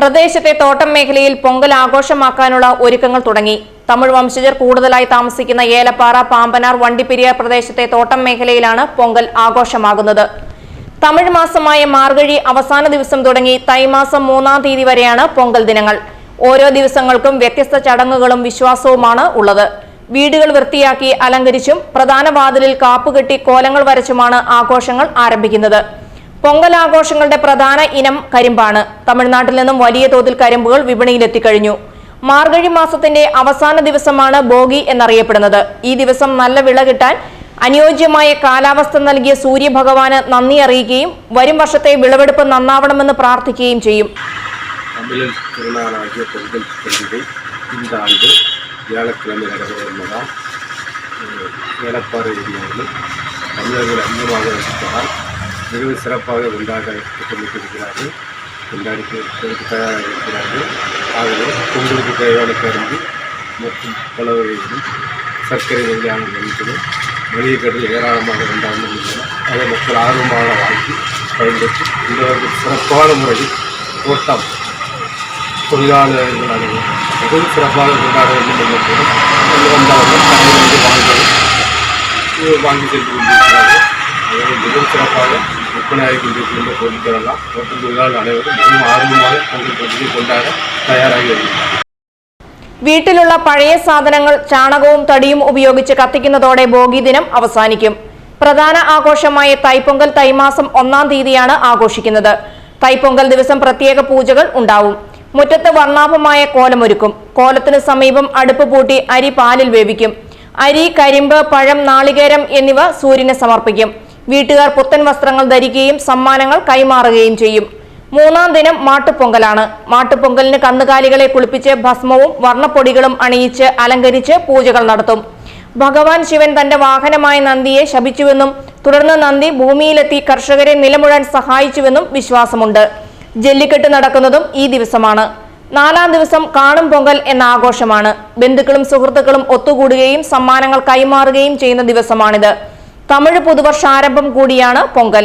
പ്രദേശത്തെ തോട്ടം മേഖലയിൽ പൊങ്കൽ ആഘോഷമാക്കാനുള്ള ഒരുക്കങ്ങൾ തുടങ്ങി. തമിഴ് വംശജർ കൂടുതലായി താമസിക്കുന്ന ഏലപ്പാറ, പാമ്പനാർ, വണ്ടിപ്പെരിയാർ പ്രദേശത്തെ തോട്ടം മേഖലയിലാണ് പൊങ്കൽ ആഘോഷമാകുന്നത്. തമിഴ് മാസമായ മാർഗഴി അവസാന ദിവസം തുടങ്ങി തൈമാസം 3-ാം തീയതി വരെയാണ് പൊങ്കൽ ദിനങ്ങൾ. ഓരോ ദിവസങ്ങൾക്കും വ്യത്യസ്ത ചടങ്ങുകളും വിശ്വാസവുമാണ് ഉള്ളത്. വീടുകൾ വൃത്തിയാക്കി അലങ്കരിച്ചും പ്രധാന വാതിലിൽ കാപ്പുകെട്ടി കോലങ്ങൾ വരച്ചുമാണ് ആഘോഷങ്ങൾ ആരംഭിക്കുന്നത്. പൊങ്കൽ ആഘോഷങ്ങളുടെ പ്രധാന ഇനം കരിമ്പാണ്. തമിഴ്നാട്ടിൽ നിന്നും വലിയ തോതിൽ കരിമ്പുകൾ വിപണിയിലെത്തിക്കഴിഞ്ഞു. മാർഗഴി മാസത്തിന്റെ അവസാന ദിവസമാണ് ഭോഗി എന്നറിയപ്പെടുന്നത്. ഈ ദിവസം നല്ല വിള കിട്ടാൻ അനുയോജ്യമായ കാലാവസ്ഥ നൽകിയ സൂര്യഭഗവാന് നന്ദി അറിയിക്കുകയും വരും വർഷത്തെ വിളവെടുപ്പ് നന്നാവണമെന്ന് പ്രാർത്ഥിക്കുകയും ചെയ്യും. தமிழர் திருநாளாகிய பொங்கல் பண்டிகை இந்த ஆண்டு வியாழக்கிழமை நடைபெற உள்ளதால் ஏலப்பாறை ஏரியாவில் தமிழர்கள் அதிகமாக வசிப்பதால் மிகவும் சிறப்பாக கொண்டாட திட்டமிட்டிருக்கிறார்கள். கொண்டாடிக்கு தயாராக இருக்கிறார்கள். ஆகவே பொங்கலுக்கு தேவையான கரும்பு மற்றும் பல வகைகளும் சர்க்கரை வகையான நெல்களும் மளிகை கடையில் ஏராளமாக கொண்டாடணும் உள்ளன. அதை மக்கள் ஆர்வமாக வாங்கி பயன்பெற்று இந்த வருடம் சிறப்பான முறையில் தோட்டம் தொழிலாளர்கள் அனைவரும் மிகவும் சிறப்பாக கொண்டாட வேண்டும் என்ற கூட வந்தவர்கள் கடையிலிருந்து வாங்கி சென்று கொண்டிருக்கிறார்கள். அதனை மிகவும் சிறப்பாக விற்பனையாகி கொண்டிருக்கின்ற பொருட்கள் எல்லாம் தோட்ட தொழிலாளர்கள் அனைவரும் மிகவும் ஆர்வமாக பொங்கல் பண்டிகை கொண்டாட தயாராகி வருகிறார்கள். വീട്ടിലുള്ള പഴയ സാധനങ്ങൾ ചാണകവും തടിയും ഉപയോഗിച്ച് കത്തിക്കുന്നതോടെ ഭോഗി ദിനം അവസാനിക്കും. പ്രധാന ആഘോഷമായ തൈപ്പൊങ്കൽ തൈമാസം 1-ാം തീയതിയാണ് ആഘോഷിക്കുന്നത്. തൈപ്പൊങ്കൽ ദിവസം പ്രത്യേക പൂജകൾ ഉണ്ടാവും. മുറ്റത്ത് വർണ്ണാഭമായ കോലമൊരുക്കും. കോലത്തിന് സമീപം അടുപ്പ് പൂട്ടി അരി പാലിൽ വേവിക്കും. അരി, കരിമ്പ്, പഴം, നാളികേരം എന്നിവ സൂര്യനെ സമർപ്പിക്കും. വീട്ടുകാർ പുത്തൻ വസ്ത്രങ്ങൾ ധരിക്കുകയും സമ്മാനങ്ങൾ കൈമാറുകയും ചെയ്യും. 3-ാം ദിനം മാട്ടുപൊങ്കലാണ്. മാട്ടുപൊങ്കലിന് കന്നുകാലികളെ കുളിപ്പിച്ച് ഭസ്മവും വർണ്ണപ്പൊടികളും അണിയിച്ച് അലങ്കരിച്ച് പൂജകൾ നടത്തും. ഭഗവാൻ ശിവൻ തന്റെ വാഹനമായ നന്ദിയെ ശപിച്ചുവെന്നും തുടർന്ന് നന്ദി ഭൂമിയിലെത്തി കർഷകരെ നിലമുഴാൻ സഹായിച്ചുവെന്നും വിശ്വാസമുണ്ട്. ജല്ലിക്കെട്ട് നടക്കുന്നതും ഈ ദിവസമാണ്. 4-ാം ദിവസം കാണും പൊങ്കൽ എന്ന ആഘോഷമാണ്. ബന്ധുക്കളും സുഹൃത്തുക്കളും ഒത്തുകൂടുകയും സമ്മാനങ്ങൾ കൈമാറുകയും ചെയ്യുന്ന ദിവസമാണിത്. തമിഴ് പുതുവർഷാരംഭം കൂടിയാണ് പൊങ്കൽ.